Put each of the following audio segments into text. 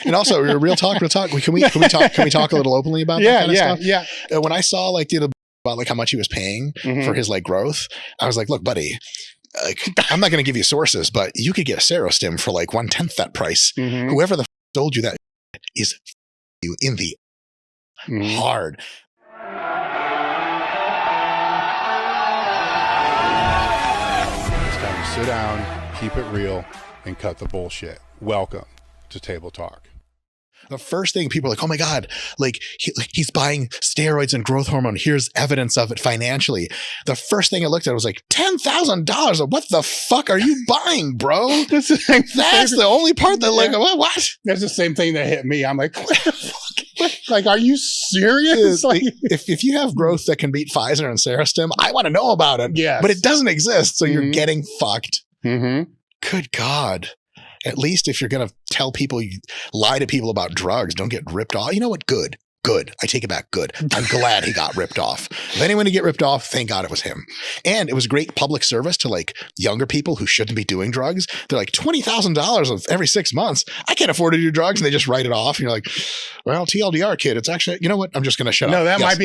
And also, real talk. Can we talk a little openly about that kind of stuff? Yeah. When I saw like about like how much he was paying for his like growth, I was like, look, buddy, like, I'm not going to give you sources, but you could get a Serostim for like 1/10 that price. Whoever the told you that is you in the hard. It's time to sit down, keep it real, and cut the bullshit. Welcome to Table Talk. The first thing people are like, oh my God, like he's buying steroids and growth hormone. Here's evidence of it financially. The first thing I looked at was like $10,000. What the fuck are you buying, bro? That's the only part that like, what? That's the same thing that hit me. I'm like, what the fuck? Like, are you serious? Like, if you have growth that can beat Pfizer and Serostim, I want to know about it. Yes. But it doesn't exist. So you're getting fucked. Good God. At least if you're going to tell people, you lie to people about drugs, don't get ripped off. You know what? Good. I take it back. Good. I'm glad he got ripped off. If anyone to get ripped off, thank God it was him. And it was great public service to like younger people who shouldn't be doing drugs. They're like $20,000 every 6 months. I can't afford to do drugs. And they just write it off. And you're like, well, TLDR kid, it's actually, you know what? I'm just going to shut up. No, that Yes,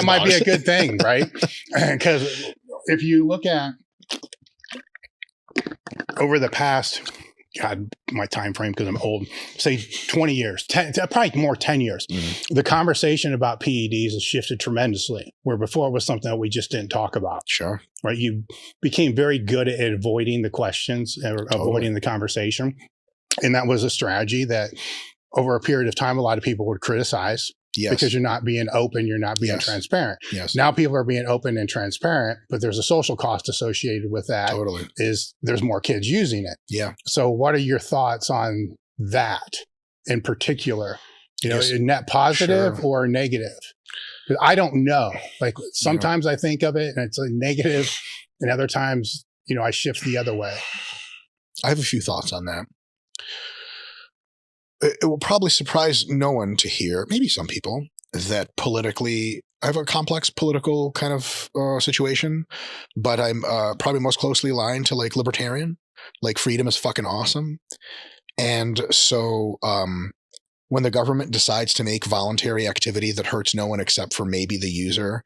might be a good thing, right? Because if you look at over the past, God, my time frame, because I'm old, say 20 years, 10, probably more 10 years. The conversation about PEDs has shifted tremendously, where before it was something that we just didn't talk about. Sure. Right. You became very good at avoiding the questions, avoiding the conversation. And that was a strategy that over a period of time, a lot of people would criticize. Yes. Because you're not being open, you're not being transparent. Yes. Now people are being open and transparent, but there's a social cost associated with that. Totally. Is there's more kids using it. Yeah. So what are your thoughts on that in particular? You know, net positive or negative? I don't know. Like sometimes I think of it and it's a negative, and other times, you know, I shift the other way. I have a few thoughts on that. It will probably surprise no one to hear, maybe some people, that politically, I have a complex political kind of situation, but I'm probably most closely aligned to like libertarian. Like freedom is fucking awesome. And so when the government decides to make voluntary activity that hurts no one except for maybe the user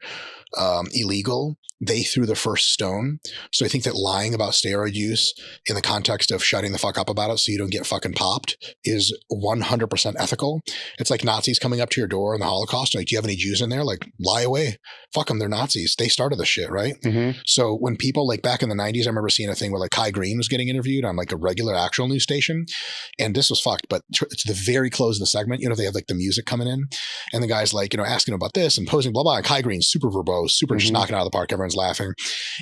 illegal, they threw the first stone. So I think that lying about steroid use in the context of shutting the fuck up about it so you don't get fucking popped is 100% ethical. It's like Nazis coming up to your door in the Holocaust. Like, do you have any Jews in there? Like, lie away. Fuck them. They're Nazis. They started the shit, right? So when people like back in the 90s, I remember seeing a thing where like Kai Green was getting interviewed on like a regular actual news station. And this was fucked, but it's the very close of the segment. You know, they have like the music coming in and the guy's like, you know, asking about this and posing, blah, blah. And Kai Green's super verbose, super just knocking it out of the park. Everyone's laughing.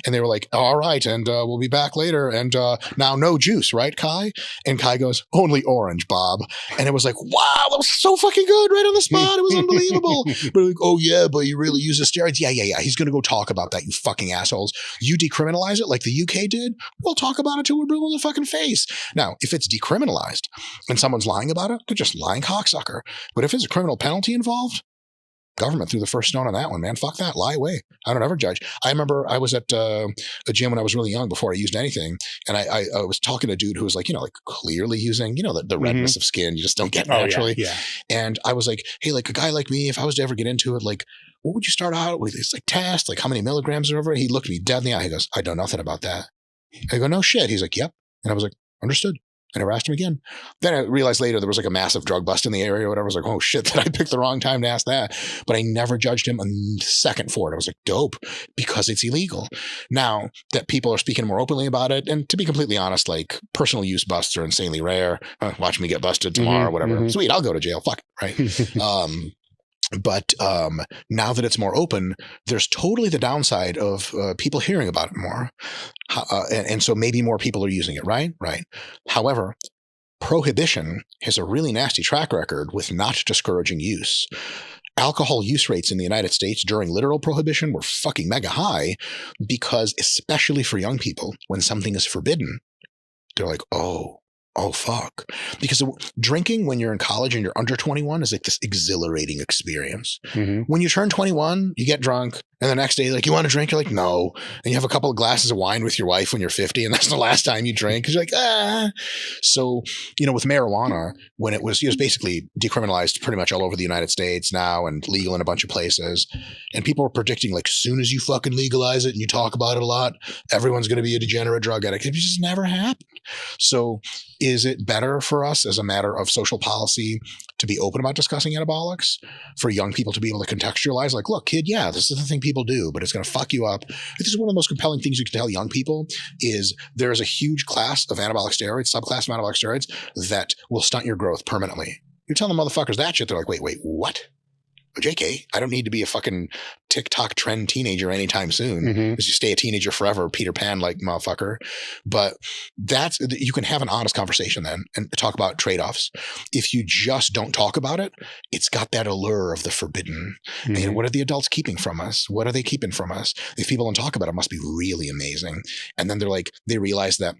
And they were like, all right. And we'll be back later. And now no juice, right, Kai? And Kai goes, only orange, Bob. And it was like, wow, that was so fucking good right on the spot. It was unbelievable. But like, oh yeah, but he really uses steroids. Yeah. He's going to go talk about that, you fucking assholes. You decriminalize it like the UK did. We'll talk about it till we're blue in the fucking face. Now, if it's decriminalized and someone's lying about it, they're just lying cocksucker. But if there's a criminal penalty involved, government threw the first stone on that one, man. Fuck that. Lie away. I don't ever judge. I remember I was at a gym when I was really young before I used anything. And I was talking to a dude who was like, you know, like clearly using, you know, the redness of skin you just don't get naturally. Yeah. And I was like, hey, like a guy like me, if I was to ever get into it, like, what would you start out with? It's like test, like how many milligrams or whatever. He looked me dead in the eye. He goes, I know nothing about that. I go, no shit. He's like, yep. And I was like, understood. I never asked him again. Then I realized later there was like a massive drug bust in the area or whatever. I was like, oh shit, that I picked the wrong time to ask that. But I never judged him a second for it. I was like, dope, because it's illegal. Now that people are speaking more openly about it, and to be completely honest, like personal use busts are insanely rare. Watch me get busted tomorrow, whatever. Sweet, I'll go to jail. Fuck it, right? But now that it's more open, there's totally the downside of people hearing about it more. And so maybe more people are using it, right? Right. However, Prohibition has a really nasty track record with not discouraging use. Alcohol use rates in the United States during literal prohibition were fucking mega high because, especially for young people, when something is forbidden, they're like, oh, Oh, fuck. Because drinking when you're in college and you're under 21 is like this exhilarating experience. Mm-hmm. When you turn 21, you get drunk. And the next day, like, you want to drink? You're like, no. And you have a couple of glasses of wine with your wife when you're 50. And that's the last time you drink. Because you're like, ah. So, with marijuana, when it was basically decriminalized pretty much all over the United States now and legal in a bunch of places. And people were predicting, like, as soon as you fucking legalize it and you talk about it a lot, everyone's going to be a degenerate drug addict. It just never happened. So is it better for us as a matter of social policy to be open about discussing anabolics, for young people to be able to contextualize, like, look, kid, yeah, this is the thing people do, but it's going to fuck you up. This is one of the most compelling things you can tell young people is there is a huge class of anabolic steroids, subclass of anabolic steroids that will stunt your growth permanently. You tell the motherfuckers that shit, they're like, wait, what? JK, I don't need to be a fucking TikTok trend teenager anytime soon. Because you stay a teenager forever, Peter Pan like motherfucker. But you can have an honest conversation then and talk about trade-offs. If you just don't talk about it, it's got that allure of the forbidden. And what are the adults keeping from us? What are they keeping from us? If people don't talk about it, it must be really amazing. And then they realize that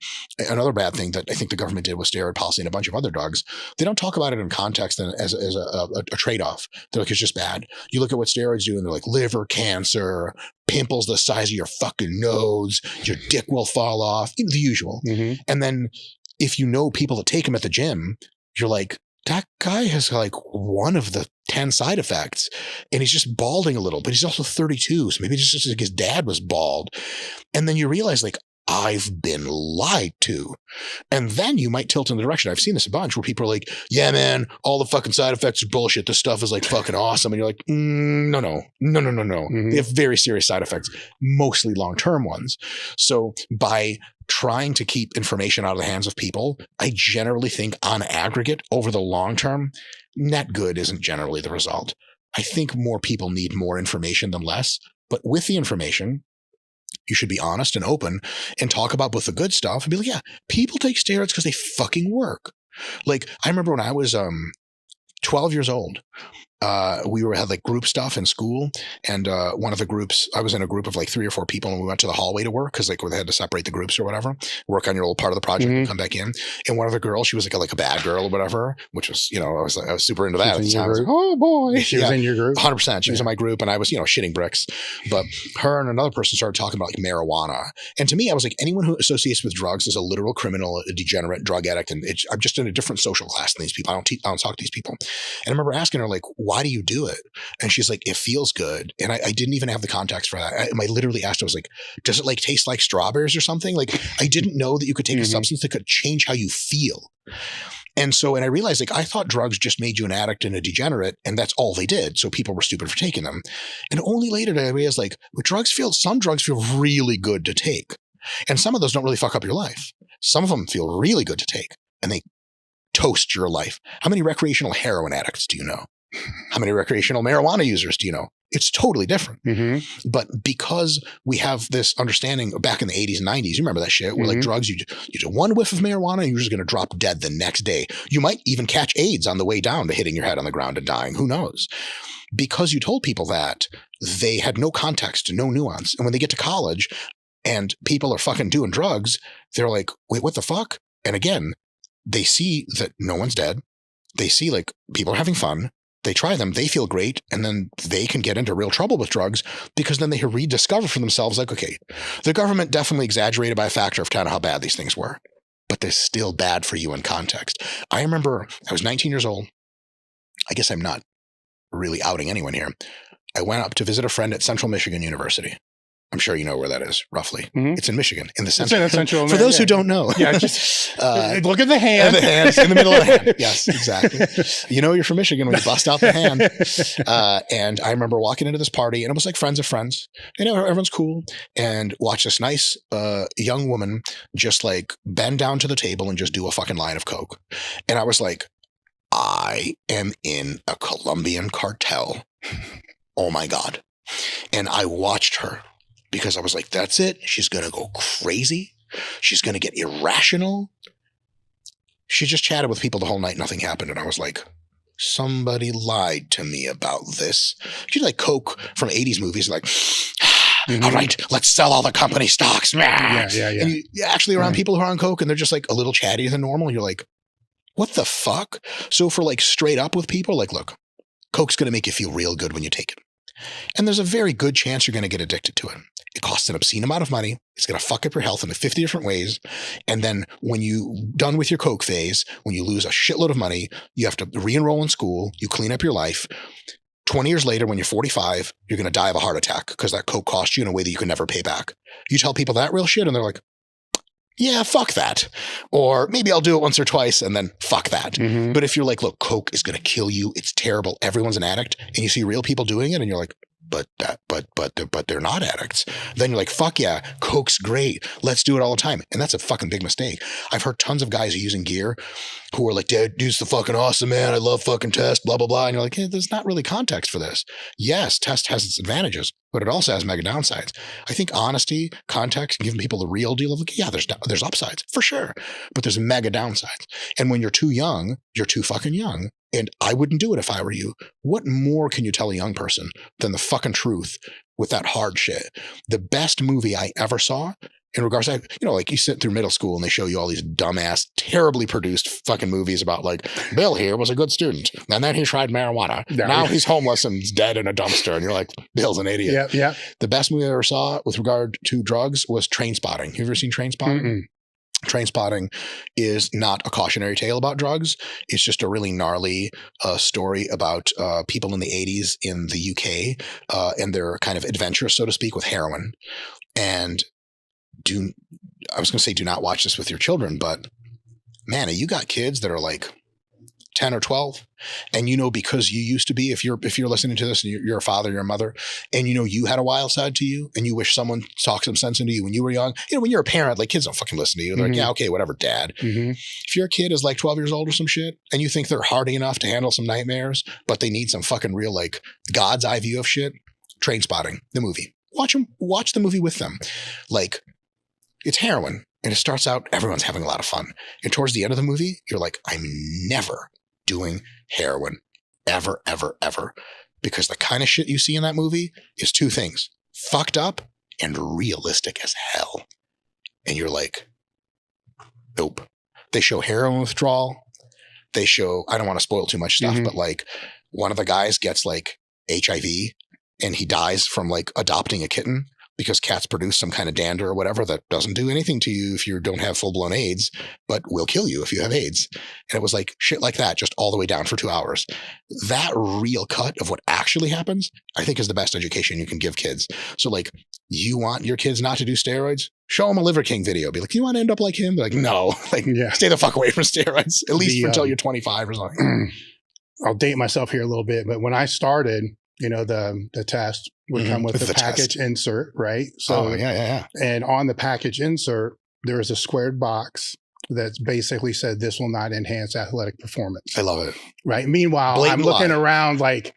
another bad thing that I think the government did with steroid policy and a bunch of other drugs, they don't talk about it in context and as a trade-off. They're like, it's just bad. You look at what steroids do and they're like liver cancer, pimples the size of your fucking nose, your dick will fall off, the usual. And then if you know people that take them at the gym, you're like, that guy has like one of the 10 side effects and he's just balding a little, but he's also 32. So maybe it's just like his dad was bald. And then you realize like, I've been lied to. And then you might tilt in the direction. I've seen this a bunch where people are like, yeah, man, all the fucking side effects are bullshit. This stuff is like fucking awesome. And you're like, no. They have very serious side effects, mostly long-term ones. So by trying to keep information out of the hands of people, I generally think on aggregate over the long term, net good isn't generally the result. I think more people need more information than less, but with the information, you should be honest and open and talk about both the good stuff and be like, yeah, people take steroids because they fucking work. Like, I remember when I was 12 years old, we had like group stuff in school. And one of the groups, I was in a group of like 3 or 4 people and we went to the hallway to work because like they had to separate the groups or whatever, work on your old part of the project and come back in. And one of the girls, she was like a bad girl or whatever, which was, I was super into that at the time. I was like, oh boy. She was in your group? 100%. She was in my group and I was, shitting bricks. But her and another person started talking about like marijuana. And to me, I was like, anyone who associates with drugs is a literal criminal, a degenerate, drug addict. And I'm just in a different social class than these people. I don't talk to these people. And I remember asking her like, why do you do it? And she's like, it feels good. And I didn't even have the context for that. I literally asked her, I was like, does it like taste like strawberries or something? Like, I didn't know that you could take a substance that could change how you feel. And I realized like, I thought drugs just made you an addict and a degenerate and that's all they did. So people were stupid for taking them. And only later did I realize like, some drugs feel really good to take. And some of those don't really fuck up your life. Some of them feel really good to take and they toast your life. How many recreational heroin addicts do you know? How many recreational marijuana users do you know? It's totally different. But because we have this understanding back in the 80s and 90s, you remember that shit where like drugs, you do one whiff of marijuana and you're just going to drop dead the next day. You might even catch AIDS on the way down to hitting your head on the ground and dying. Who knows? Because you told people that, they had no context, no nuance. And when they get to college and people are fucking doing drugs, they're like, wait, what the fuck? And again, they see that no one's dead. They see like people are having fun. They try them, they feel great, and then they can get into real trouble with drugs because then they rediscover for themselves like, okay, the government definitely exaggerated by a factor of 10 how bad these things were, but they're still bad for you in context. I remember I was 19 years old. I guess I'm not really outing anyone here. I went up to visit a friend at Central Michigan University. I'm sure you know where that is, roughly. It's in Michigan, in the center. It's in Central For those who don't know. Yeah, just look at the hand. The hand's in the middle of the hand. Yes, exactly. You're from Michigan when you bust out the hand. And I remember walking into this party, and it was like friends of friends. Everyone's cool. And watch this nice young woman just like bend down to the table and just do a fucking line of coke. And I was like, I am in a Colombian cartel. Oh my God. And I watched her. Because I was like, that's it. She's going to go crazy. She's going to get irrational. She just chatted with people the whole night. Nothing happened. And I was like, somebody lied to me about this. She's like coke from 80s movies. Like, all right, let's sell all the company stocks. Yeah. And you actually around people who are on coke and they're just like a little chattier than normal. You're like, what the fuck? So for like straight up with people, like, look, coke's going to make you feel real good when you take it. And there's a very good chance you're going to get addicted to it. It costs an obscene amount of money. It's going to fuck up your health in 50 different ways. And then when you're done with your coke phase, when you lose a shitload of money, you have to re-enroll in school, you clean up your life. 20 years later, when you're 45, you're going to die of a heart attack because that coke cost you in a way that you can never pay back. You tell people that real shit and they're like, yeah, fuck that. Or maybe I'll do it once or twice and then fuck that. Mm-hmm. But if you're like, look, coke is going to kill you. It's terrible. Everyone's an addict. And you see real people doing it and you're like, but they're not addicts. Then you're like, fuck yeah, coke's great. Let's do it all the time. And that's a fucking big mistake. I've heard tons of guys using gear who are like, dude's the fucking awesome, man. I love fucking test, blah, blah, blah. And you're like, hey, there's not really context for this. Yes, test has its advantages, but it also has mega downsides. I think honesty, context, giving people the real deal of like, yeah, there's upsides for sure, but there's mega downsides. And when you're too young, you're too fucking young. And I wouldn't do it if I were you. What more can you tell a young person than the fucking truth with that hard shit? The best movie I ever saw in regards to, like you sit through middle school and they show you all these dumbass, terribly produced fucking movies about like, Bill here was a good student. And then he tried marijuana. Now he's homeless and dead in a dumpster. And you're like, Bill's an idiot. Yeah. The best movie I ever saw with regard to drugs was Trainspotting. You ever seen Trainspotting? Mm-mm. Trainspotting is not a cautionary tale about drugs. It's just a really gnarly story about people in the 80s in the UK and their kind of adventures, so to speak, with heroin. And do not watch this with your children, but man, you got kids that are like 10 or 12 and because you used to be, if you're listening to this and you're a father, you're a mother, and you had a wild side to you and you wish someone talked some sense into you when you were young, when you're a parent, like kids don't fucking listen to you. They're like, yeah, okay, whatever, dad. Mm-hmm. If your kid is like 12 years old or some shit and you think they're hardy enough to handle some nightmares, but they need some fucking real like God's eye view of shit, Trainspotting, the movie. Watch the movie with them. Like, it's heroin and it starts out, everyone's having a lot of fun. And towards the end of the movie, you're like, I'm never doing heroin ever, ever, ever. Because the kind of shit you see in that movie is two things: fucked up and realistic as hell. And you're like, nope. They show heroin withdrawal. They show, I don't want to spoil too much stuff, but like one of the guys gets like HIV and he dies from like adopting a kitten because cats produce some kind of dander or whatever that doesn't do anything to you if you don't have full-blown AIDS, but will kill you if you have AIDS. And it was like shit like that, just all the way down for 2 hours. That real cut of what actually happens, I think, is the best education you can give kids. So like, you want your kids not to do steroids? Show them a Liver King video. Be like, you want to end up like him? Be like, no, like stay the fuck away from steroids, at least until you're 25 or something. I'll date myself here a little bit, but when I started, the test would come with the package insert, right? So, and on the package insert, there is a squared box that basically said, this will not enhance athletic performance. I love it. Right. Meanwhile, blatant I'm looking around like,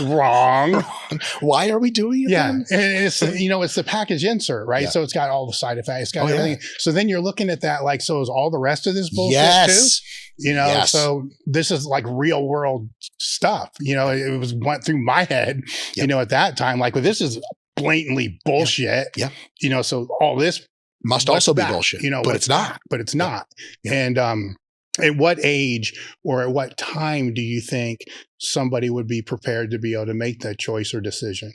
wrong. Why are we doing it? Yeah. Then? And it's, it's the package insert, right? Yeah. So it's got all the side effects. It's got everything. Yeah. So then you're looking at that, like, so is all the rest of this bullshit too? So this is like real world stuff. It went through my head, at that time, like, well, this is blatantly bullshit. Yeah. So all this must also be bullshit, but it's not. But it's not. Yeah. And, at what age or at what time do you think somebody would be prepared to be able to make that choice or decision?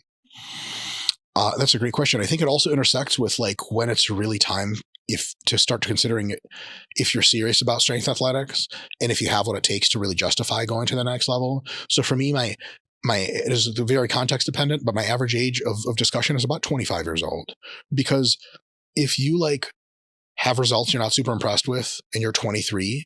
That's a great question. I think it also intersects with like when it's really time to start considering it, if you're serious about strength athletics and if you have what it takes to really justify going to the next level. So for me, it is very context dependent, but my average age of discussion is about 25 years old. Because if you like have results you're not super impressed with and you're 23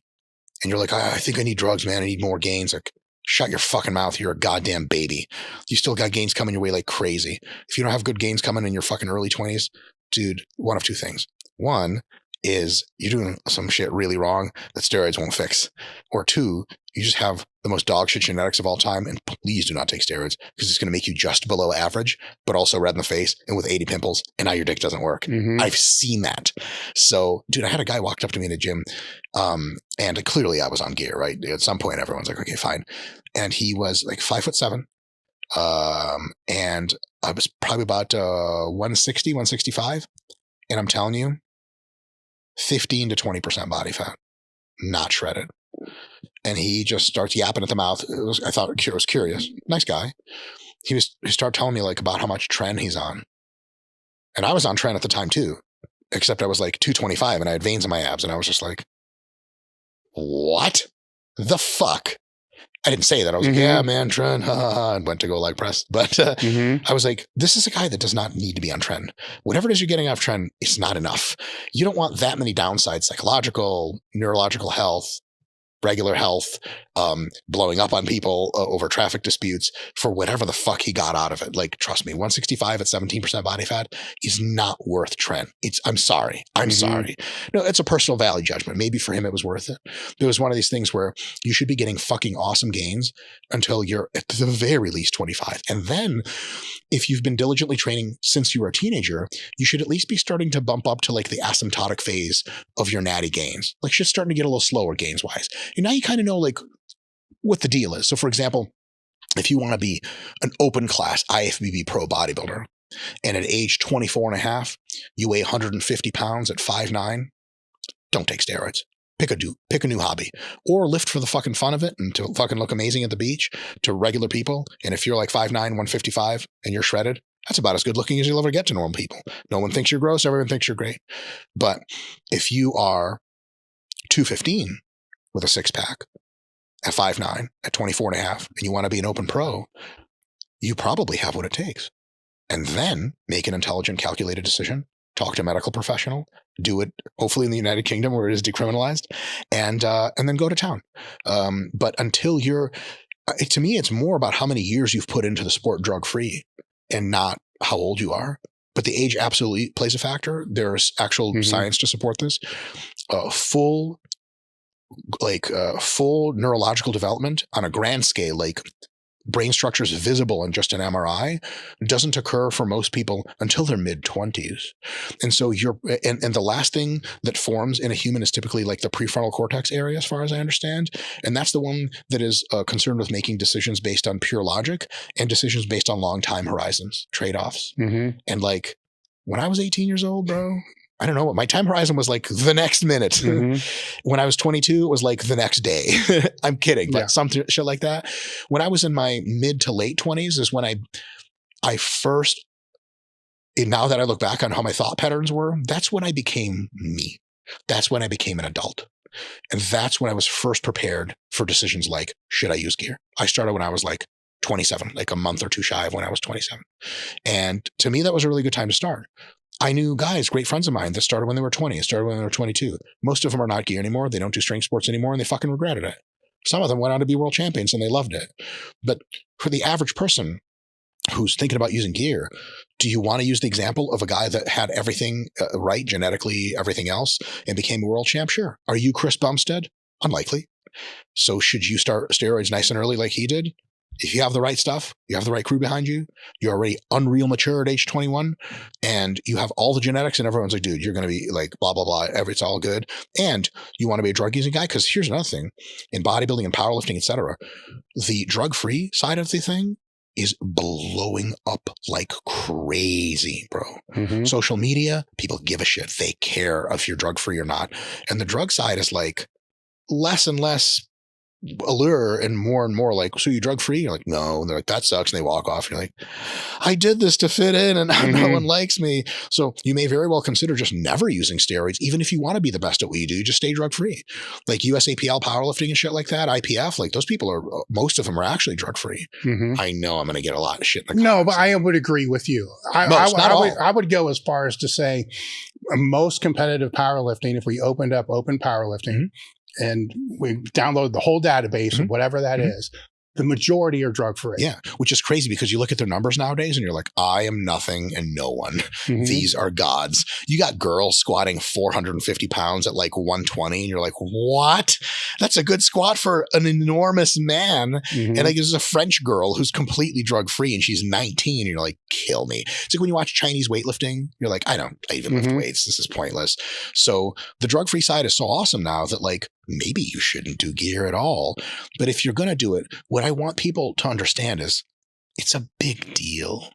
and you're like, I think I need drugs, man. I need more gains. Like, shut your fucking mouth. You're a goddamn baby. You still got gains coming your way like crazy. If you don't have good gains coming in your fucking early 20s, dude, one of two things. One is you're doing some shit really wrong that steroids won't fix. Or two, you just have the most dog shit genetics of all time. And please do not take steroids because it's going to make you just below average, but also red in the face and with 80 pimples. And now your dick doesn't work. Mm-hmm. I've seen that. So, dude, I had a guy walked up to me in the gym and clearly I was on gear, right? At some point, everyone's like, okay, fine. And he was like 5'7", And I was probably about 160, 165. And I'm telling you, 15 to 20% body fat, not shredded. And he just starts yapping at the mouth. I thought it was curious. Nice guy. He started telling me like about how much tren he's on. And I was on tren at the time too, except I was like 225 and I had veins in my abs. And I was just like, what the fuck? I didn't say that. I was like, yeah, man, tren, ha, ha, ha, and went to go like press. But I was like, this is a guy that does not need to be on tren. Whatever it is you're getting off tren, it's not enough. You don't want that many downsides, psychological, neurological health, regular health, blowing up on people over traffic disputes for whatever the fuck he got out of it. Like, trust me, 165 at 17% body fat is not worth tren. I'm sorry. I'm sorry. No, it's a personal value judgment. Maybe for him it was worth it. It was one of these things where you should be getting fucking awesome gains until you're at the very least 25. And then if you've been diligently training since you were a teenager, you should at least be starting to bump up to like the asymptotic phase of your natty gains. Like, just starting to get a little slower gains wise. And now you kind of know like what the deal is. So for example, if you want to be an open class IFBB pro bodybuilder and at age 24 and a half, you weigh 150 pounds at 5'9", don't take steroids. Pick a new hobby, or lift for the fucking fun of it and to fucking look amazing at the beach to regular people. And if you're like 5'9", 155 and you're shredded, that's about as good looking as you'll ever get to normal people. No one thinks you're gross. Everyone thinks you're great. But if you are 215 with a six pack at 5'9", at 24 and a half, and you want to be an open pro, you probably have what it takes. And then make an intelligent, calculated decision. Talk to a medical professional. Do it, hopefully in the United Kingdom where it is decriminalized, and then go to town. But until to me, it's more about how many years you've put into the sport drug-free and not how old you are. But the age absolutely plays a factor. There's actual science to support this. Full neurological development on a grand scale, like brain structures visible in just an MRI, doesn't occur for most people until their mid-20s. And so and the last thing that forms in a human is typically like the prefrontal cortex area, as far as I understand. And that's the one that is concerned with making decisions based on pure logic and decisions based on long time horizons, trade-offs. And like, when I was 18 years old, bro, I don't know what my time horizon was, like the next minute. When I was 22, it was like the next day. I'm kidding, but some shit like that. When I was in my mid to late 20s is when I first, and now that I look back on how my thought patterns were, that's when I became me. That's when I became an adult. And that's when I was first prepared for decisions like, should I use gear? I started when I was like 27, like a month or two shy of when I was 27. And to me, that was a really good time to start. I knew guys, great friends of mine, that started when they were 20, started when they were 22. Most of them are not gear anymore. They don't do strength sports anymore, and they fucking regretted it. Some of them went on to be world champions, and they loved it. But for the average person who's thinking about using gear, do you want to use the example of a guy that had everything right, genetically, everything else, and became a world champ? Sure. Are you Chris Bumstead? Unlikely. So should you start steroids nice and early like he did? If you have the right stuff, you have the right crew behind you, you're already unreal mature at age 21, and you have all the genetics, and everyone's like, dude, you're going to be like blah, blah, blah. It's all good. And you want to be a drug using guy? Because here's another thing. In bodybuilding and powerlifting, etc., the drug-free side of the thing is blowing up like crazy, bro. Social media, people give a shit. They care if you're drug-free or not. And the drug side is like less and less allure and more like, so you drug free? You're like, no. And they're like, that sucks. And they walk off. And you're like, I did this to fit in and no one likes me. So you may very well consider just never using steroids. Even if you want to be the best at what you do, just stay drug free. Like USAPL powerlifting and shit like that, IPF, like those people are, most of them are actually drug free. I know I'm going to get a lot of shit in the comments. No, but I would agree with you. I would go as far as to say most competitive powerlifting, if we opened up open powerlifting, and we download the whole database of whatever that is, the majority are drug-free. Yeah, which is crazy because you look at their numbers nowadays and you're like, I am nothing and no one. These are gods. You got girls squatting 450 pounds at like 120 and you're like, what? That's a good squat for an enormous man. And like, this is a French girl who's completely drug-free and she's 19 and you're like, kill me. It's like when you watch Chinese weightlifting, you're like, I even lift weights. This is pointless. So the drug-free side is so awesome now that like, maybe you shouldn't do gear at all. But if you're going to do it, what I want people to understand is it's a big deal.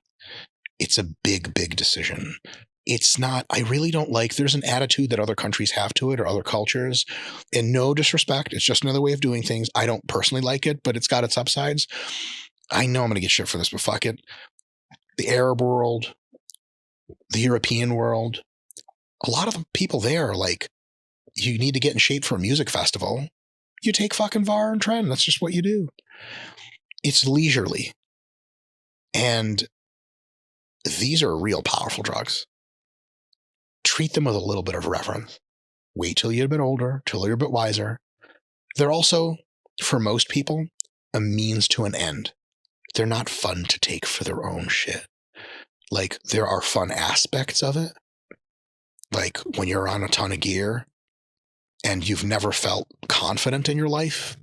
It's a big, big decision. It's not, I really don't like, there's an attitude that other countries have to it or other cultures, and no disrespect. It's just another way of doing things. I don't personally like it, but it's got its upsides. I know I'm going to get shit for this, but fuck it. The Arab world, the European world, a lot of the people there are like, you need to get in shape for a music festival. You take fucking VAR and Tren. That's just what you do. It's leisurely. And these are real powerful drugs. Treat them with a little bit of reverence. Wait till you're a bit older, till you're a bit wiser. They're also, for most people, a means to an end. They're not fun to take for their own shit. Like, there are fun aspects of it. Like, when you're on a ton of gear and you've never felt confident in your life,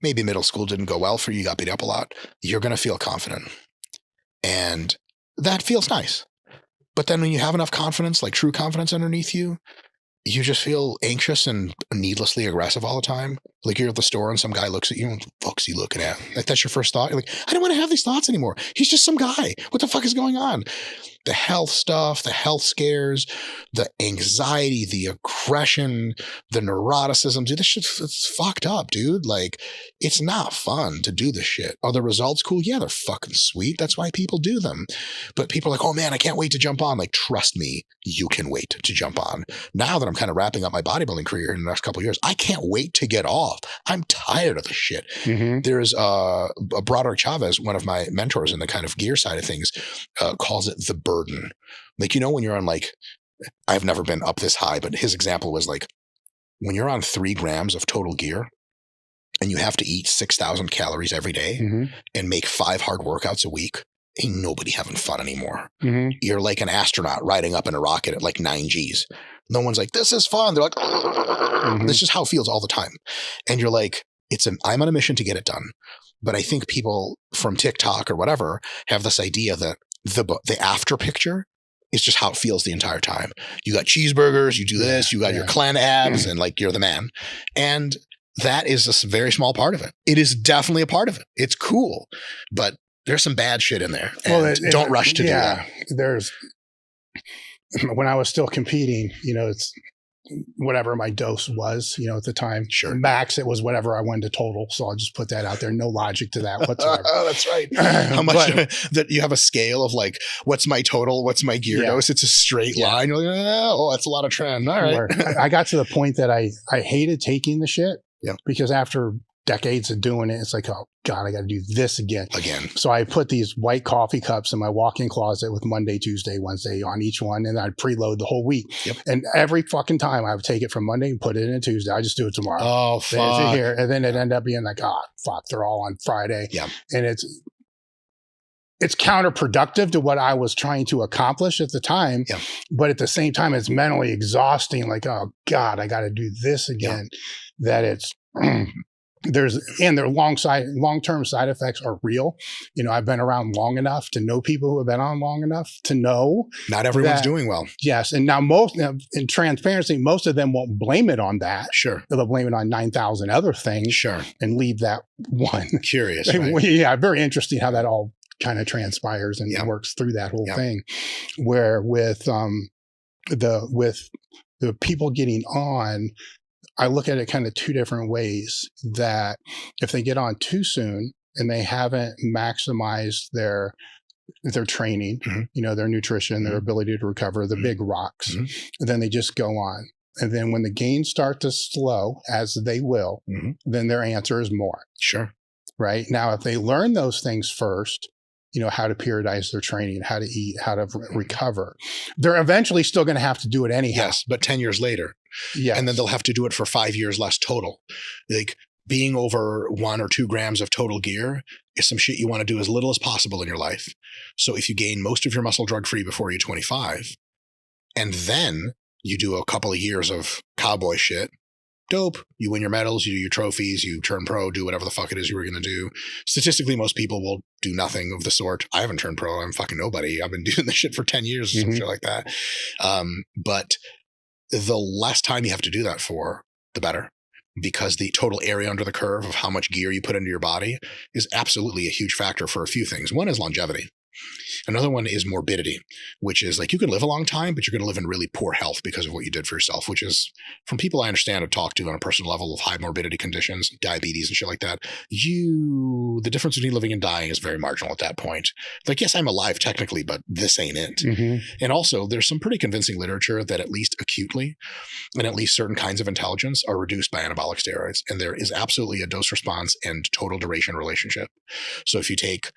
maybe middle school didn't go well for you, you got beat up a lot, you're going to feel confident. And that feels nice. But then when you have enough confidence, like true confidence underneath you, you just feel anxious and needlessly aggressive all the time. Like you're at the store and some guy looks at you and what the fuck's he looking at? Like that's your first thought. You're like, I don't want to have these thoughts anymore. He's just some guy. What the fuck is going on? The health stuff, the health scares, the anxiety, the aggression, the neuroticism. Dude, this shit's it's fucked up, dude. Like, it's not fun to do this shit. Are the results cool? Yeah, they're fucking sweet. That's why people do them. But people are like, oh man, I can't wait to jump on. Like, trust me, you can wait to jump on. Now that I'm kind of wrapping up my bodybuilding career in the next couple of years, I can't wait to get off. I'm tired of this shit. Mm-hmm. There's Broderick Chavez, one of my mentors in the kind of gear side of things, calls it the burden. Like, you know, when you're on like, I've never been up this high, but his example was like, when you're on 3 grams of total gear and you have to eat 6,000 calories every day and make 5 hard workouts a week, ain't nobody having fun anymore. You're like an astronaut riding up in a rocket at like 9 Gs. No one's like, this is fun. They're like, this is how it feels all the time. And you're like, I'm on a mission to get it done. But I think people from TikTok or whatever have this idea that the after picture is just how it feels the entire time. You got cheeseburgers, you do this, you got your clan abs, and like you're the man. And that is a very small part of it. It is definitely a part of it. It's cool, but there's some bad shit in there. And don't rush to do that. There's, when I was still competing, you know, it's whatever my dose was, you know, at the time. Sure. Max, it was whatever I wanted to total. So I'll just put that out there. No logic to that whatsoever. Oh, that's right. How much that you have a scale of like, what's my total? What's my gear dose? It's a straight line. You're like, oh, that's a lot of trend. All right. I got to the point that I hated taking the shit because after decades of doing it, it's like, oh God, I got to do this again. So I put these white coffee cups in my walk-in closet with Monday, Tuesday, Wednesday on each one, and I'd preload the whole week. And every fucking time I would take it from Monday and put it in Tuesday. I just do it tomorrow. Oh, fuck. Here, and then it ended up being like, oh, fuck, they're all on Friday. And it's counterproductive to what I was trying to accomplish at the time. But at the same time, it's mentally exhausting. Like, oh God, I got to do this again. That it's... their long-term side effects are real. You know, I've been around long enough to know people who have been on long enough to know not everyone's doing well. Yes. And now in transparency, most of them won't blame it on that. Sure. They'll blame it on 9,000 other things. Sure. And leave that one. Curious. Right? Yeah. Very interesting how that all kind of transpires and works through that whole thing. Where with the people getting on, I look at it kind of 2 different ways. That if they get on too soon and they haven't maximized their training, you know, their nutrition, their ability to recover, the big rocks, then they just go on. And then when the gains start to slow, as they will, then their answer is more. Sure. Right? Now, if they learn those things first, you know, how to periodize their training, how to eat, how to recover, they're eventually still going to have to do it anyhow. Yes, but 10 years later. Yes. And then they'll have to do it for 5 years less total. Like being over 1 or 2 grams of total gear is some shit you want to do as little as possible in your life. So if you gain most of your muscle drug-free before you're 25, and then you do a couple of years of cowboy shit, dope. You win your medals, you do your trophies, you turn pro, do whatever the fuck it is you were going to do. Statistically, most people will do nothing of the sort. I haven't turned pro. I'm fucking nobody. I've been doing this shit for 10 years or some shit like that. But the less time you have to do that for, the better. because the total area under the curve of how much gear you put into your body is absolutely a huge factor for a few things. One is longevity. Another one is morbidity, which is like you can live a long time, but you're going to live in really poor health because of what you did for yourself, which is from people I understand and talk to on a personal level of high morbidity conditions, diabetes and shit like that. The difference between living and dying is very marginal at that point. Like, yes, I'm alive technically, but this ain't it. Mm-hmm. And also there's some pretty convincing literature that at least acutely and at least certain kinds of intelligence are reduced by anabolic steroids. And there is absolutely a dose response and total duration relationship. So if you take,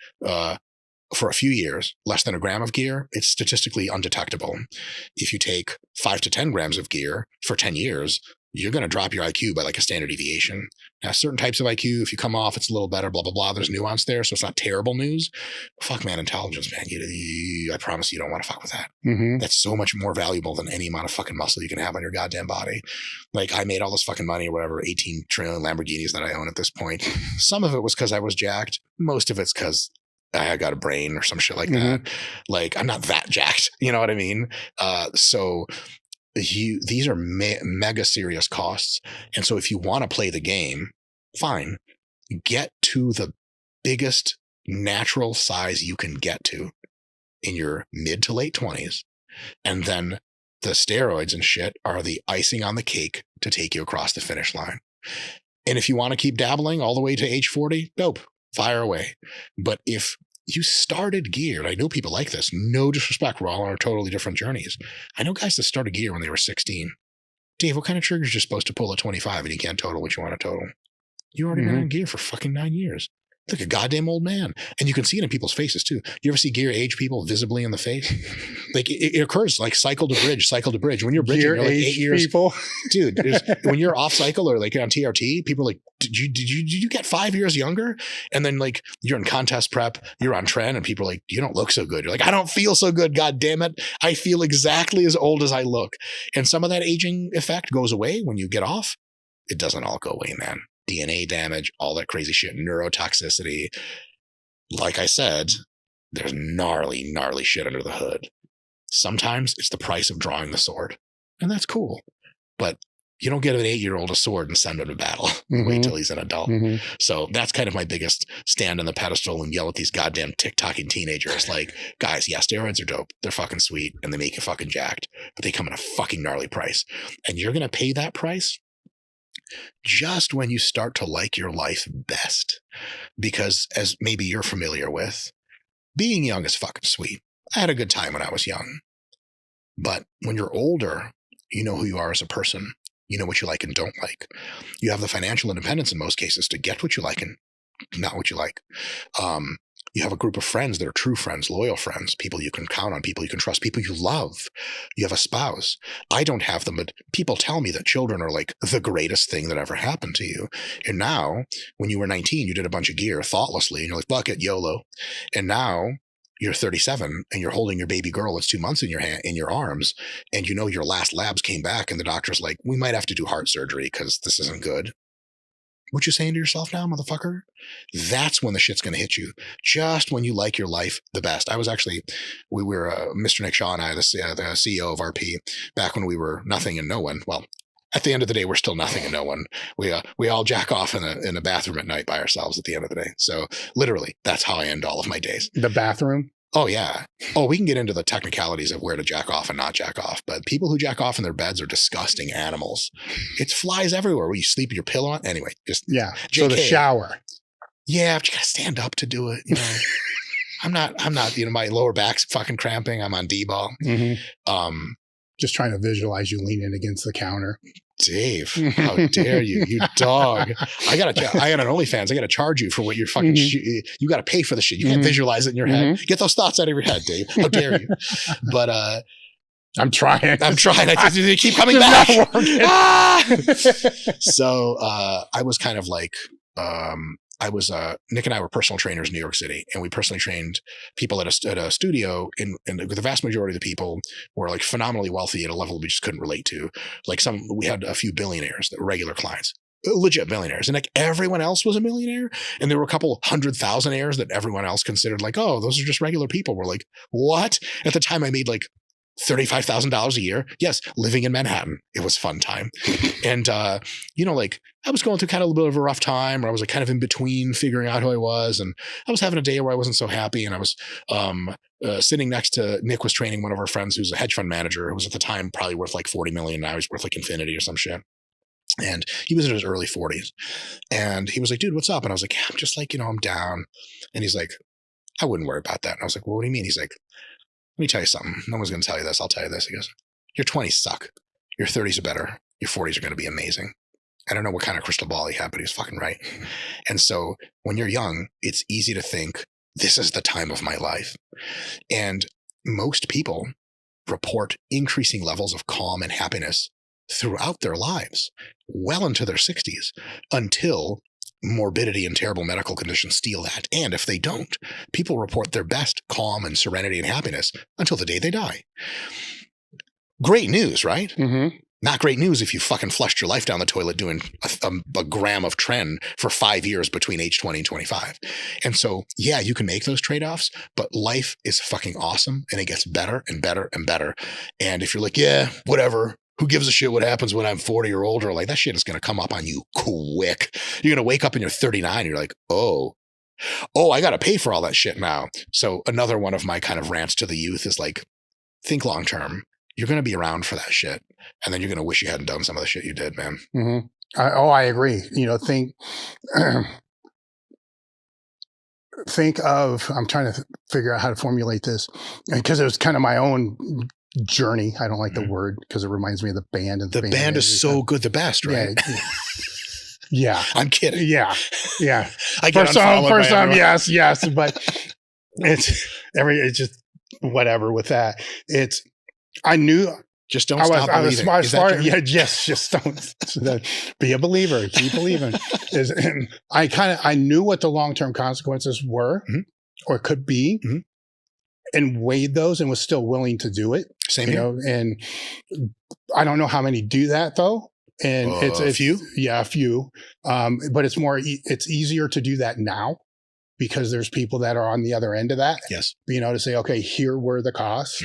for a few years, less than a gram of gear, it's statistically undetectable. If you take 5 to 10 grams of gear for 10 years, you're going to drop your IQ by like a standard deviation. Now, certain types of IQ, if you come off, it's a little better, blah, blah, blah. There's nuance there, so it's not terrible news. Fuck, man, intelligence, man. I promise you don't want to fuck with that. Mm-hmm. That's so much more valuable than any amount of fucking muscle you can have on your goddamn body. Like, I made all this fucking money or whatever, 18 trillion Lamborghinis that I own at this point. Some of it was because I was jacked. Most of it's because I got a brain or some shit like that. Like, I'm not that jacked. You know what I mean? So these are mega serious costs. And so if you want to play the game, fine, get to the biggest natural size you can get to in your mid to late 20s. And then the steroids and shit are the icing on the cake to take you across the finish line. And if you want to keep dabbling all the way to age 40, dope. Fire away. But if you started gear, I know people like this, no disrespect, we're all on our totally different journeys. I know guys that started gear when they were 16. Dave, what kind of triggers are you supposed to pull at 25 and you can't total what you want to total? You already been on gear for fucking 9 years. Like a goddamn old man. And you can see it in people's faces too. You ever see gear age people visibly in the face? Like it occurs like cycle to bridge. When you're bridging, Gear you're like 8 years. People. Dude, when you're off cycle or like on TRT, people are like, did you get 5 years younger? And then like you're in contest prep, you're on trend and people are like, you don't look so good. You're like, I don't feel so good. God damn it. I feel exactly as old as I look. And some of that aging effect goes away when you get off. It doesn't all go away, man. DNA damage, all that crazy shit, neurotoxicity. Like I said, there's gnarly shit under the hood. Sometimes it's the price of drawing the sword. And that's cool. But you don't give an 8-year-old a sword and send him to battle. Wait till he's an adult. So that's kind of my biggest stand on the pedestal and yell at these goddamn TikToking teenagers. Like, guys, yeah, steroids are dope. They're fucking sweet and they make you fucking jacked. But they come at a fucking gnarly price. And you're going to pay that price just when you start to like your life best. Because as maybe you're familiar with, being young is fucking sweet. I had a good time when I was young. But when you're older, you know who you are as a person. You know what you like and don't like. You have the financial independence in most cases to get what you like and not what you like. You have a group of friends that are true friends, loyal friends, people you can count on, people you can trust, people you love. You have a spouse. I don't have them, but people tell me that children are like the greatest thing that ever happened to you. And now, when you were 19, you did a bunch of gear thoughtlessly, and you're like, fuck it, YOLO. And now you're 37 and you're holding your baby girl that's 2 months in your arms, and you know your last labs came back and the doctor's like, we might have to do heart surgery because this isn't good. What you saying to yourself now, motherfucker? That's when the shit's going to hit you. Just when you like your life the best. We were Mr. Nick Shaw and I, the CEO of RP, back when we were nothing and no one. Well, at the end of the day, we're still nothing and no one. We all jack off in a bathroom at night by ourselves at the end of the day. So literally, that's how I end all of my days. The bathroom? Oh, yeah. Oh, we can get into the technicalities of where to jack off and not jack off. But people who jack off in their beds are disgusting animals. It flies everywhere where you sleep with your pillow on. Anyway, just yeah. JK. So the shower. Yeah, but you got to stand up to do it. You know, I'm not, my lower back's fucking cramping. I'm on D-ball. Just trying to visualize you leaning against the counter. Dave, how dare you, you dog. I got an OnlyFans. I got to charge you for what you're fucking, you got to pay for the shit. You can't visualize it in your head. Get those thoughts out of your head, Dave. How dare you? But, I'm trying. They keep coming back. So, I was kind of like, Nick and I were personal trainers in New York City, and we personally trained people at a studio, and the vast majority of the people were like phenomenally wealthy at a level we just couldn't relate to. Like we had a few billionaires that were regular clients, legit billionaires, and like everyone else was a millionaire. And there were a couple 100,000-aires that everyone else considered like, oh, those are just regular people. We're like, what? At the time I made like $35,000 a year. Yes, living in Manhattan. It was fun time. And, like I was going through kind of a little bit of a rough time where I was like kind of in between figuring out who I was. And I was having a day where I wasn't so happy. And I was sitting next to Nick was training one of our friends who's a hedge fund manager who was at the time probably worth like 40 million. Now he's worth like infinity or some shit. And he was in his early 40s. And he was like, dude, what's up? And I was like, yeah, I'm just like, I'm down. And he's like, I wouldn't worry about that. And I was like, well, what do you mean? He's like, let me tell you something. No one's going to tell you this. I'll tell you this. He goes, your 20s suck. Your 30s are better. Your 40s are going to be amazing. I don't know what kind of crystal ball he had, but he was fucking right. And so when you're young, it's easy to think this is the time of my life. And most people report increasing levels of calm and happiness throughout their lives, well into their 60s, until morbidity and terrible medical conditions steal that. And if they don't, people report their best calm and serenity and happiness until the day they die. Great news, right? Mm-hmm. Not great news if you fucking flushed your life down the toilet doing a gram of tren for 5 years between age 20 and 25. And so, yeah, you can make those trade-offs, but life is fucking awesome and it gets better and better and better. And if you're like, yeah, whatever, who gives a shit what happens when I'm 40 or older? Like that shit is going to come up on you quick. You're going to wake up and you're 39. And you're like, oh, I got to pay for all that shit now. So another one of my kind of rants to the youth is like, think long-term. You're going to be around for that shit. And then you're going to wish you hadn't done some of the shit you did, man. Mm-hmm. I agree. Think of, I'm trying to figure out how to formulate this because it was kind of my own journey. I don't like the word because it reminds me of the band. And the band is so good, the best, right? Yeah. I'm kidding. Yeah. I get for some, yes. But it's just whatever with that. I knew just don't stop believing. Just don't be a believer. Keep believing. I knew what the long-term consequences were or could be and weighed those and was still willing to do it. Same here. And I don't know how many do that though. And it's a few. Yeah, a few. But it's easier to do that now because there's people that are on the other end of that. Yes. To say, okay, here were the costs.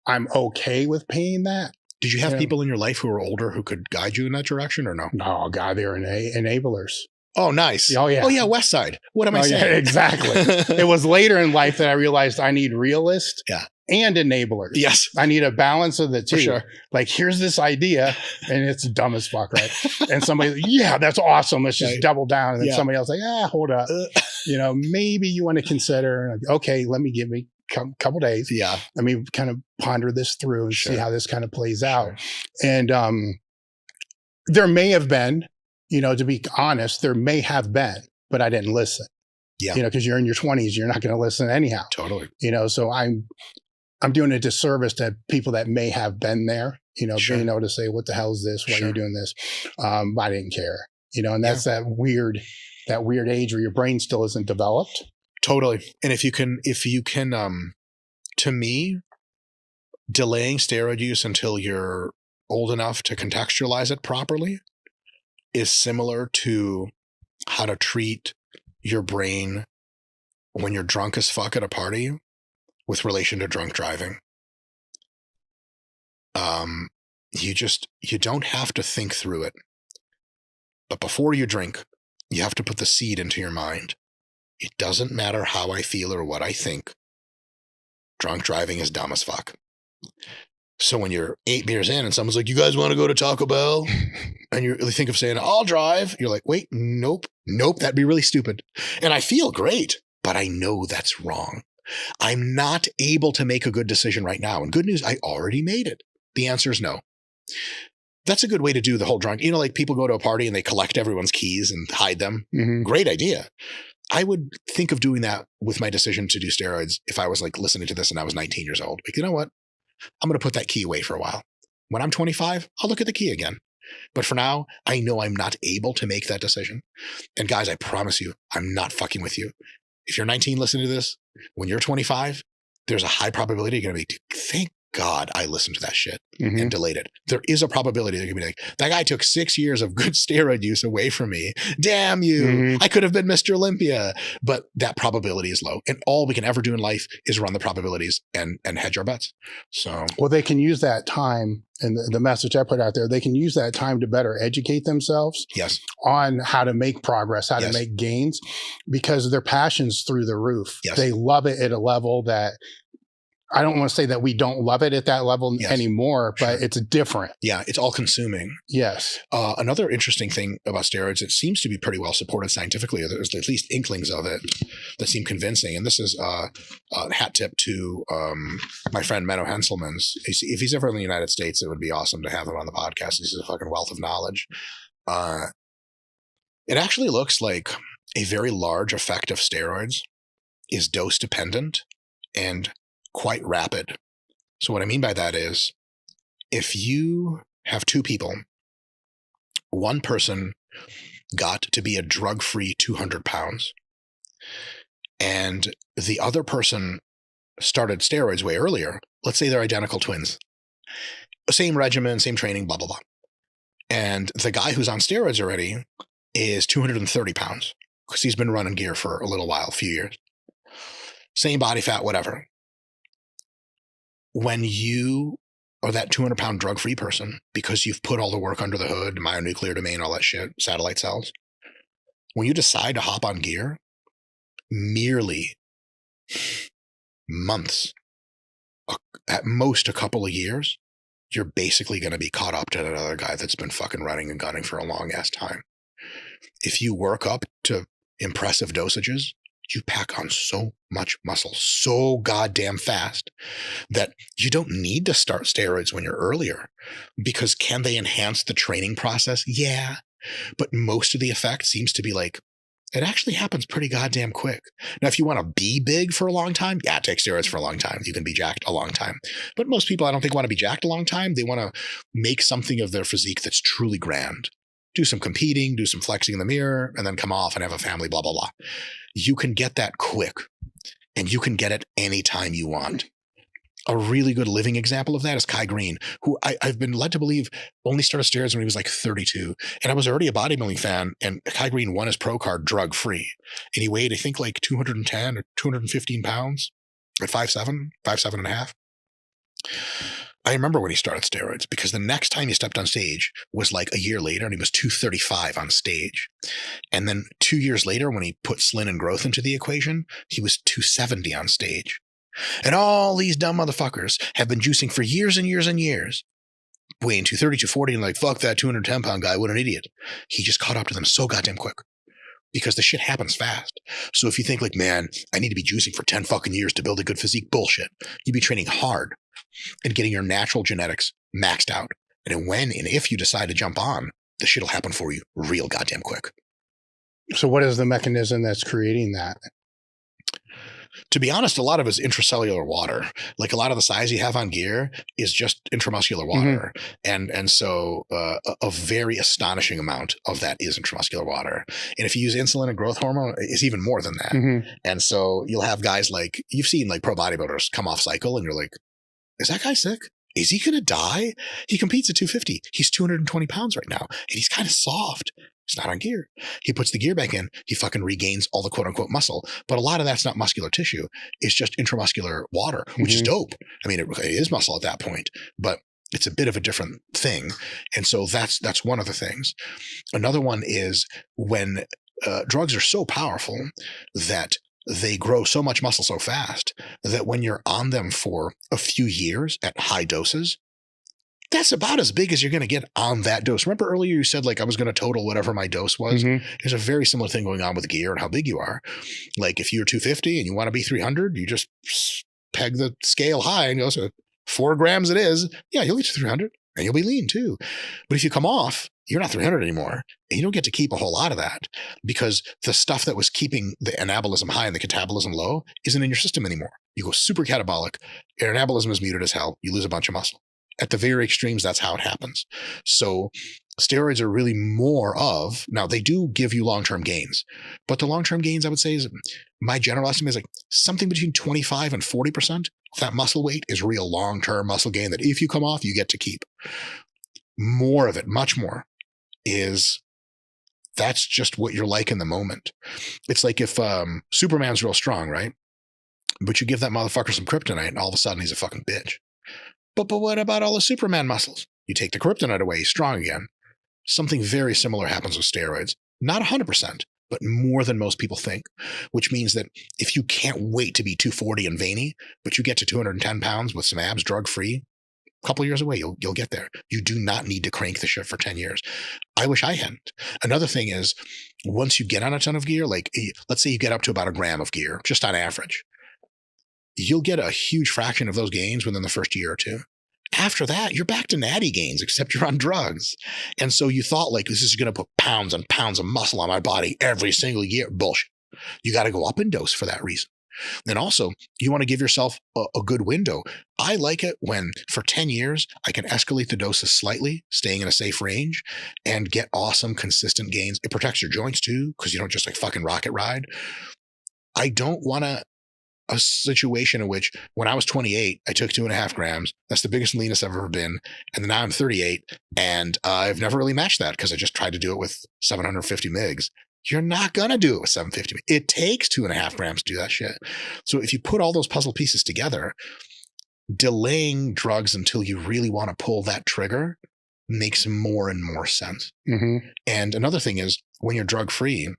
I'm okay with paying that. Did you have people in your life who were older who could guide you in that direction or no? No, God, they're enablers. Oh, nice. Oh, yeah. Oh, yeah. West Side. What am I saying? Yeah, exactly. It was later in life that I realized I need realists and enablers. Yes. I need a balance of the two. For sure. Like, here's this idea, and it's dumb as fuck, right? And somebody, that's awesome. Let's just double down. And then somebody else like, hold up. Maybe you want to consider, okay, let me give me couple days. Yeah. Let me kind of ponder this through and see how this kind of plays out. And there may have been, to be honest, there may have been, but I didn't listen. Yeah. Because you're in your 20s, you're not going to listen anyhow. Totally. So I'm doing a disservice to people that may have been there, to say, what the hell is this? Why are you doing this? I didn't care, and that's that weird age where your brain still isn't developed. Totally. And if you can, to me, delaying steroid use until you're old enough to contextualize it properly is similar to how to treat your brain when you're drunk as fuck at a party with relation to drunk driving. You don't have to think through it. But before you drink, you have to put the seed into your mind. It doesn't matter how I feel or what I think. Drunk driving is dumb as fuck. So when you're 8 beers in and someone's like, you guys want to go to Taco Bell? And you think of saying, I'll drive. You're like, wait, nope, that'd be really stupid. And I feel great, but I know that's wrong. I'm not able to make a good decision right now. And good news, I already made it. The answer is no. That's a good way to do the whole drunk. Like people go to a party and they collect everyone's keys and hide them. Mm-hmm. Great idea. I would think of doing that with my decision to do steroids if I was like listening to this and I was 19 years old. Like, you know what? I'm going to put that key away for a while. When I'm 25, I'll look at the key again. But for now, I know I'm not able to make that decision. And guys, I promise you, I'm not fucking with you. If you're 19 listening to this, when you're 25, there's a high probability you're going to be, thank God, I listened to that shit and delayed it. There is a probability they could be like, that guy took 6 years of good steroid use away from me. Damn you. I could have been Mr. Olympia. But that probability is low. And all we can ever do in life is run the probabilities and hedge our bets. So, well, they can use that time, and the message I put out there, they can use that time to better educate themselves yes, on how to make progress, how to make gains, because their passion's through the roof. Yes. They love it at a level that I don't want to say that we don't love it at that level anymore, but it's different. Yeah, it's all consuming. Yes. Another interesting thing about steroids, it seems to be pretty well supported scientifically, or there's at least inklings of it that seem convincing. And this is a hat tip to my friend Menno Henselmans. If he's ever in the United States, it would be awesome to have him on the podcast. He's a fucking wealth of knowledge. It actually looks like a very large effect of steroids is dose dependent and quite rapid. So what I mean by that is, if you have two people, one person got to be a drug-free 200 pounds, and the other person started steroids way earlier. Let's say they're identical twins. Same regimen, same training, blah, blah, blah. And the guy who's on steroids already is 230 pounds because he's been running gear for a little while, a few years. Same body fat, whatever. When you are that 200-pound drug-free person, because you've put all the work under the hood, myonuclear domain, all that shit, satellite cells, when you decide to hop on gear, merely months, at most a couple of years, you're basically going to be caught up to another guy that's been fucking running and gunning for a long-ass time. If you work up to impressive dosages, you pack on so much muscle so goddamn fast that you don't need to start steroids when you're earlier, because can they enhance the training process? Yeah. But most of the effect seems to be like, it actually happens pretty goddamn quick. Now, if you want to be big for a long time, yeah, take steroids for a long time. You can be jacked a long time. But most people, I don't think, want to be jacked a long time. They want to make something of their physique that's truly grand. Do some competing, do some flexing in the mirror, and then come off and have a family, blah, blah, blah. You can get that quick, and you can get it anytime you want. A really good living example of that is Kai Green, who I've been led to believe only started steroids when he was like 32. And I was already a bodybuilding fan, and Kai Green won his pro card drug-free. And he weighed, I think, like 210 or 215 pounds at 5'7", 5'7.5". I remember when he started steroids, because the next time he stepped on stage was like a year later, and he was 235 on stage. And then 2 years later, when he put Slin and growth into the equation, he was 270 on stage. And all these dumb motherfuckers have been juicing for years and years and years, weighing 230, 240, and like, fuck that 210-pound guy, what an idiot. He just caught up to them so goddamn quick, because the shit happens fast. So if you think like, man, I need to be juicing for 10 fucking years to build a good physique, bullshit. You'd be training hard and getting your natural genetics maxed out. And when and if you decide to jump on, the shit will happen for you real goddamn quick. So what is the mechanism that's creating that? To be honest, a lot of it is intracellular water. Like a lot of the size you have on gear is just intramuscular water. And so a very astonishing amount of that is intramuscular water. And if you use insulin and growth hormone, it's even more than that. And so you'll have guys like, you've seen like pro bodybuilders come off cycle, and you're like, is that guy sick? Is he going to die? He competes at 250. He's 220 pounds right now, and he's kind of soft. He's not on gear. He puts the gear back in. He fucking regains all the quote unquote muscle. But a lot of that's not muscular tissue. It's just intramuscular water, which is dope. I mean, it is muscle at that point, but it's a bit of a different thing. And so that's one of the things. Another one is when drugs are so powerful that they grow so much muscle so fast that when you're on them for a few years at high doses, that's about as big as you're going to get on that dose. Remember earlier you said like I was going to total whatever my dose was? There's a very similar thing going on with gear and how big you are. Like if you're 250 and you want to be 300, you just peg the scale high and go, so 4 grams it is. Yeah, you'll get to 300 and you'll be lean too. But if you come off, you're not 300 anymore, and you don't get to keep a whole lot of that, because the stuff that was keeping the anabolism high and the catabolism low isn't in your system anymore. You go super catabolic, your anabolism is muted as hell, you lose a bunch of muscle. At the very extremes, that's how it happens. So steroids are really more of, now they do give you long-term gains, but the long-term gains I would say is, my general estimate is like something between 25 and 40% of that muscle weight is real long-term muscle gain that if you come off, you get to keep. More of it, much more, is that's just what you're like in the moment. It's like if Superman's real strong, right? But you give that motherfucker some kryptonite and all of a sudden he's a fucking bitch. But what about all the Superman muscles? You take the kryptonite away, he's strong again. Something very similar happens with steroids. Not 100%, but more than most people think, which means that if you can't wait to be 240 and veiny, but you get to 210 pounds with some abs drug-free, a couple of years away, you'll get there. You do not need to crank the shit for 10 years. I wish I hadn't. Another thing is, once you get on a ton of gear, like let's say you get up to about a gram of gear, just on average, you'll get a huge fraction of those gains within the first year or two. After that, you're back to natty gains, except you're on drugs. And so you thought like, this is going to put pounds and pounds of muscle on my body every single year. Bullshit. You got to go up in dose for that reason. And also, you want to give yourself a good window. I like it when for 10 years, I can escalate the doses slightly, staying in a safe range, and get awesome, consistent gains. It protects your joints too, because you don't just like fucking rocket ride. I don't want a situation in which when I was 28, I took 2.5 grams. That's the biggest and leanest I've ever been. And then now I'm 38 and I've never really matched that because I just tried to do it with 750 mgs. You're not going to do it with 750. It takes 2.5 grams to do that shit. So if you put all those puzzle pieces together, delaying drugs until you really want to pull that trigger makes more and more sense. Mm-hmm. And another thing is when you're drug free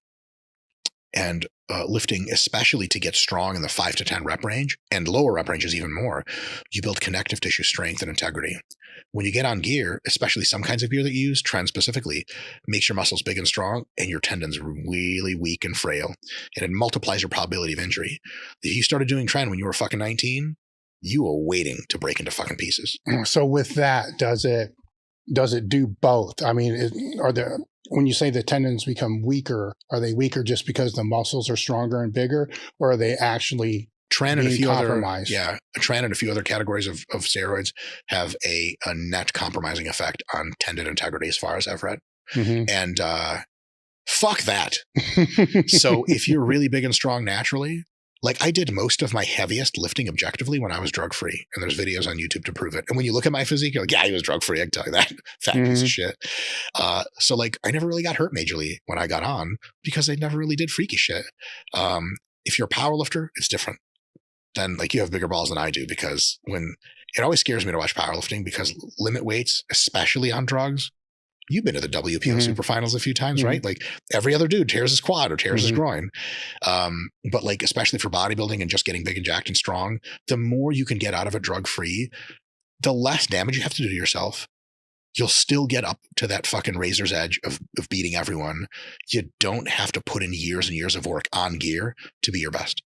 and lifting, especially to get strong in the 5 to 10 rep range and lower rep ranges even more, you build connective tissue strength and integrity. When you get on gear, especially some kinds of gear that you use, trend specifically, makes your muscles big and strong and your tendons really weak and frail. And it multiplies your probability of injury. If you started doing trend when you were fucking 19, you were waiting to break into fucking pieces. So with that, does it do both? I mean, when you say the tendons become weaker, are they weaker just because the muscles are stronger and bigger, or are they actually Tren and a few compromised? Tren and a few other categories of steroids have a net compromising effect on tendon integrity, as far as I've read. Mm-hmm. And fuck that. So if you're really big and strong naturally, like I did most of my heaviest lifting objectively when I was drug free, and there's videos on YouTube to prove it. And when you look at my physique, you're like, yeah, he was drug free. I can tell you that. Fat piece of shit. So like, I never really got hurt majorly when I got on because I never really did freaky shit. If you're a power lifter, it's different. Then like you have bigger balls than I do, because when it always scares me to watch powerlifting, because limit weights, especially on drugs, you've been to the WPO super finals a few times, right? Like every other dude tears his quad or tears his groin. But like, especially for bodybuilding and just getting big and jacked and strong, the more you can get out of it drug free, the less damage you have to do to yourself. You'll still get up to that fucking razor's edge of beating everyone. You don't have to put in years and years of work on gear to be your best.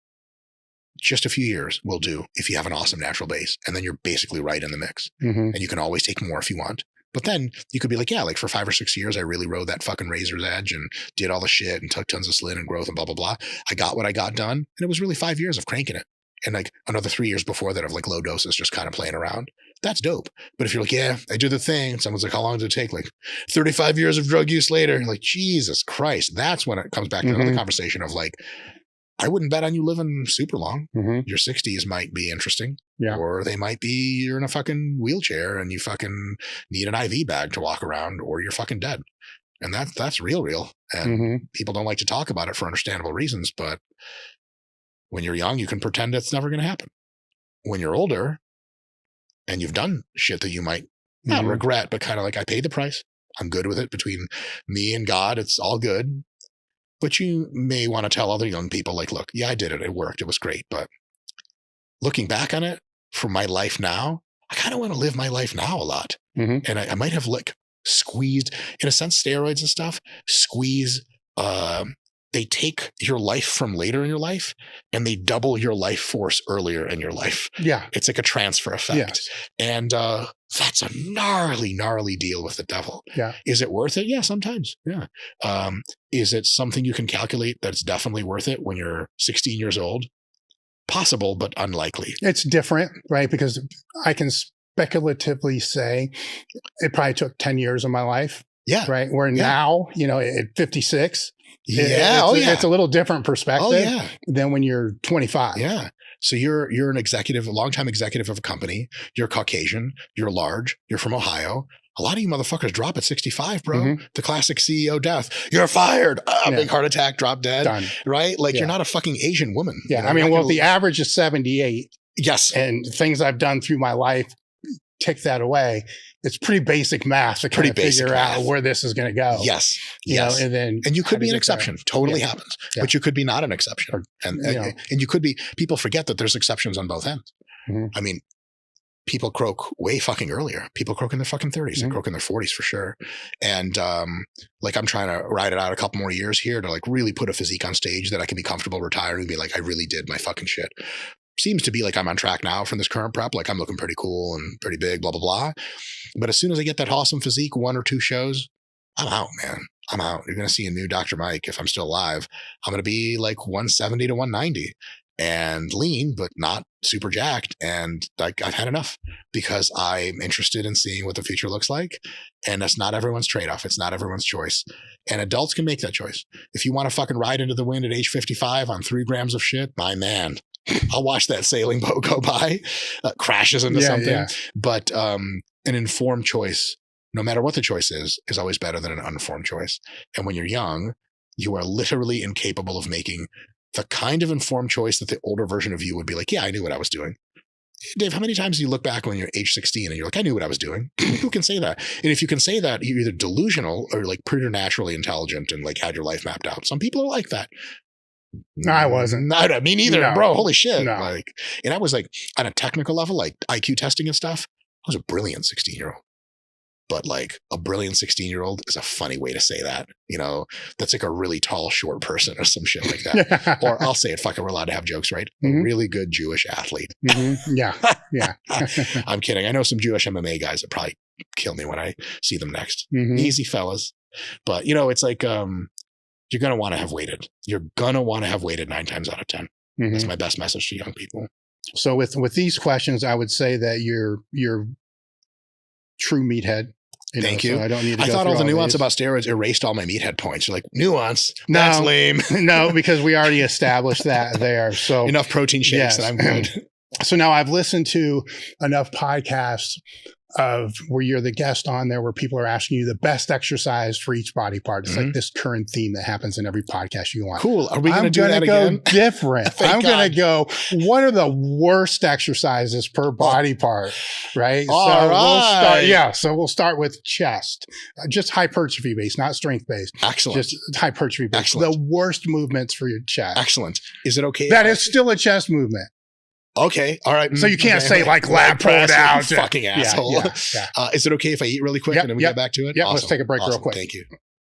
Just a few years will do if you have an awesome natural base, and then you're basically right in the mix. And you can always take more if you want. But then you could be like, yeah, like for 5 or 6 years, I really rode that fucking razor's edge and did all the shit and took tons of slin and growth and blah, blah, blah. I got what I got done. And it was really 5 years of cranking it. And like another 3 years before that of like low doses, just kind of playing around. That's dope. But if you're like, yeah, I do the thing. Someone's like, how long did it take? Like 35 years of drug use later. Like, Jesus Christ. That's when it comes back to another conversation of like, I wouldn't bet on you living super long. Your 60s might be interesting. Yeah. Or they might be you're in a fucking wheelchair and you fucking need an IV bag to walk around, or you're fucking dead. And that's real. And people don't like to talk about it for understandable reasons. But when you're young, you can pretend it's never going to happen. When you're older and you've done shit that you might not regret, but kind of like, I paid the price. I'm good with it. Between me and God, it's all good. But you may want to tell other young people like, look, yeah, I did it. It worked. It was great. But looking back on it for my life now, I kind of want to live my life now a lot. And I might have like squeezed, in a sense, steroids and stuff, they take your life from later in your life and they double your life force earlier in your life. Yeah. It's like a transfer effect. Yes. And that's a gnarly deal with the devil. Yeah. Is it worth it? Yeah, sometimes. Yeah. Is it something you can calculate that's definitely worth it when you're 16 years old? Possible, but unlikely. It's different, right? Because I can speculatively say it probably took 10 years of my life. Yeah. Right. Where now, at 56, yeah. It's a little different perspective yeah. than when you're 25. Yeah. So you're an executive, a longtime executive of a company. You're Caucasian. You're large. You're from Ohio. A lot of you motherfuckers drop at 65, bro. Mm-hmm. The classic CEO death. You're fired. Big heart attack, drop dead. Done. Right? Like you're not a fucking Asian woman. Yeah. I mean, the average is 78. Yes. And things I've done through my life tick that away. It's pretty basic math to kind of figure out where this is going to go. Yes. You know, and you could be an exception. Totally happens. Yeah. But you could be not an exception. And you could be, people forget that there's exceptions on both ends. Mm-hmm. I mean, people croak way fucking earlier. People croak in their fucking 30s Mm-hmm. and croak in their 40s for sure. And like I'm trying to ride it out a couple more years here to like really put a physique on stage that I can be comfortable retiring and be like, I really did my fucking shit. Seems to be like I'm on track now from this current prep. Like I'm looking pretty cool and pretty big, blah, blah, blah. But as soon as I get that awesome physique, 1 or 2 shows, I'm out, man. I'm out. You're going to see a new Dr. Mike if I'm still alive. I'm going to be like 170 to 190 and lean, but not super jacked. And like I've had enough because I'm interested in seeing what the future looks like. And that's not everyone's trade-off. It's not everyone's choice. And adults can make that choice. If you want to fucking ride into the wind at age 55 on 3 grams of shit, my man, I'll watch that sailing boat go by, crashes into something. Yeah. But an informed choice, no matter what the choice is always better than an uninformed choice. And when you're young, you are literally incapable of making the kind of informed choice that the older version of you would be like, yeah, I knew what I was doing. Dave, how many times do you look back when you're age 16 and you're like, I knew what I was doing? Who can say that? And if you can say that, you're either delusional or like preternaturally intelligent and like had your life mapped out. Some people are like that. No, I wasn't. Not me neither, no. bro. Holy shit. No. Like, and I was like, on a technical level, like IQ testing and stuff, I was a brilliant 16-year-old. But like a brilliant 16-year-old is a funny way to say that. That's like a really tall, short person or some shit like that. Or I'll say it, fuck it, we're allowed to have jokes, right? Mm-hmm. A really good Jewish athlete. Mm-hmm. Yeah. Yeah. I'm kidding. I know some Jewish MMA guys that probably kill me when I see them next. Mm-hmm. Easy fellas. But it's like, you're going to want to have waited. You're going to want to have waited 9 times out of 10. Mm-hmm. That's my best message to young people. So with these questions, I would say that you're true meathead. Thank you. So I don't need to I thought all the nuance about steroids erased all my meathead points. You're like, nuance? That's lame. No, because we already established that there. So enough protein shakes and I'm good. So now I've listened to enough podcasts of where you're the guest on there where people are asking you the best exercise for each body part. It's like this current theme that happens in every podcast you want. Cool. Are we going to do that again? I'm going to go different. I'm going to go, what are the worst exercises per body part? Right? So we'll start with chest. Just hypertrophy based, not strength based. Excellent. Just hypertrophy based. Excellent. The worst movements for your chest. Excellent. Is it okay? That is still a chest movement. Okay. All right. So you can't say like lat pull down. Fucking asshole. Yeah. Is it okay if I eat really quick and then we get back to it? Yeah. Awesome. Let's take a break real quick. Thank you.